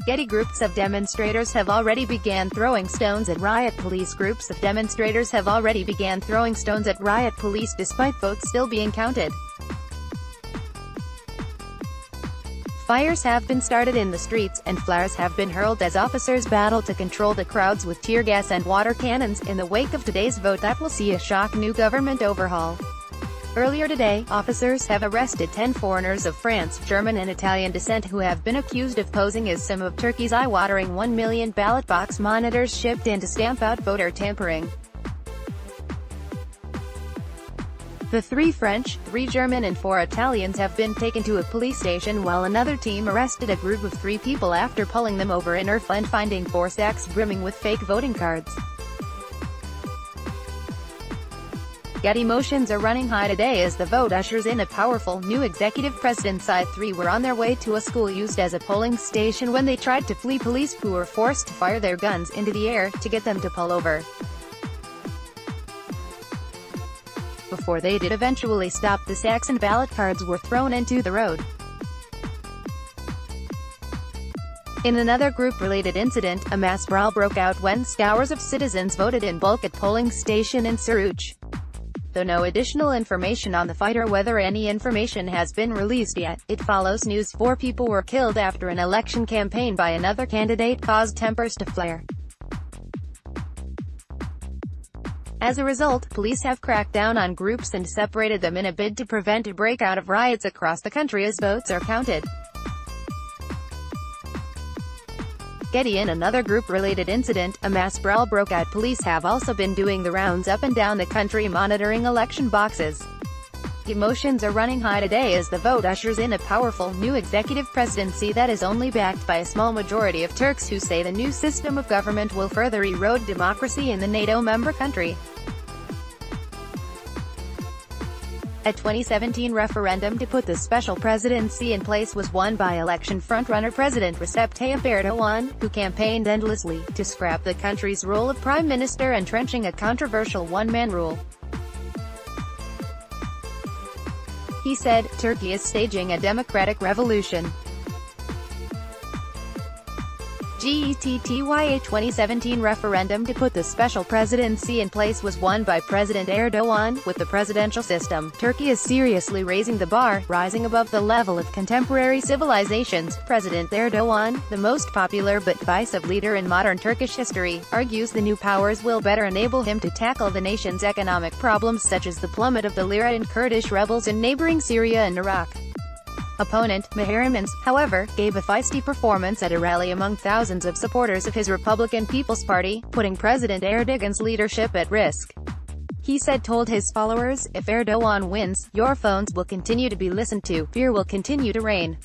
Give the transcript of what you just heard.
Getty groups of demonstrators have already began throwing stones at riot police. Groups of demonstrators have already began throwing stones at riot police despite votes still being counted. Fires have been started in the streets, and flares have been hurled as officers battle to control the crowds with tear gas and water cannons, in the wake of today's vote that will see a shock new government overhaul. Earlier today, officers have arrested 10 foreigners of France, German and Italian descent who have been accused of posing as some of Turkey's eye-watering 1 million ballot box monitors shipped in to stamp out voter tampering. The 3 French, 3 German and 4 Italians have been taken to a police station while another team arrested a group of 3 people after pulling them over in Urfa and finding 4 sacks brimming with fake voting cards. Getty emotions are running high today as the vote ushers in a powerful new executive president. 3 were on their way to a school used as a polling station when they tried to flee police who were forced to fire their guns into the air to get them to pull over. Before they did eventually stop, the sacks and ballot cards were thrown into the road. In another group-related incident, a mass brawl broke out when scores of citizens voted in bulk at polling station in Suruç. Though no additional information on the fight or whether any information has been released yet, it follows news 4 people were killed after an election campaign by another candidate caused tempers to flare. As a result, police have cracked down on groups and separated them in a bid to prevent a breakout of riots across the country as votes are counted. Getty. In another group-related incident, a mass brawl broke out. Police have also been doing the rounds up and down the country monitoring election boxes. Emotions are running high today as the vote ushers in a powerful new executive presidency that is only backed by a small majority of Turks who say the new system of government will further erode democracy in the NATO member country. A 2017 referendum to put the special presidency in place was won by election frontrunner President Recep Tayyip Erdogan, who campaigned endlessly to scrap the country's role of prime minister, entrenching a controversial one-man rule. He said, "Turkey is staging a democratic revolution." GETTYA 2017 referendum to put the special presidency in place was won by President Erdogan. With the presidential system, Turkey is seriously raising the bar, rising above the level of contemporary civilizations. President Erdogan, the most popular but divisive leader in modern Turkish history, argues the new powers will better enable him to tackle the nation's economic problems such as the plummet of the lira and Kurdish rebels in neighboring Syria and Iraq. Opponent, Mahiremans, however, gave a feisty performance at a rally among thousands of supporters of his Republican People's Party, putting President Erdogan's leadership at risk. He told his followers, "If Erdogan wins, your phones will continue to be listened to, fear will continue to reign."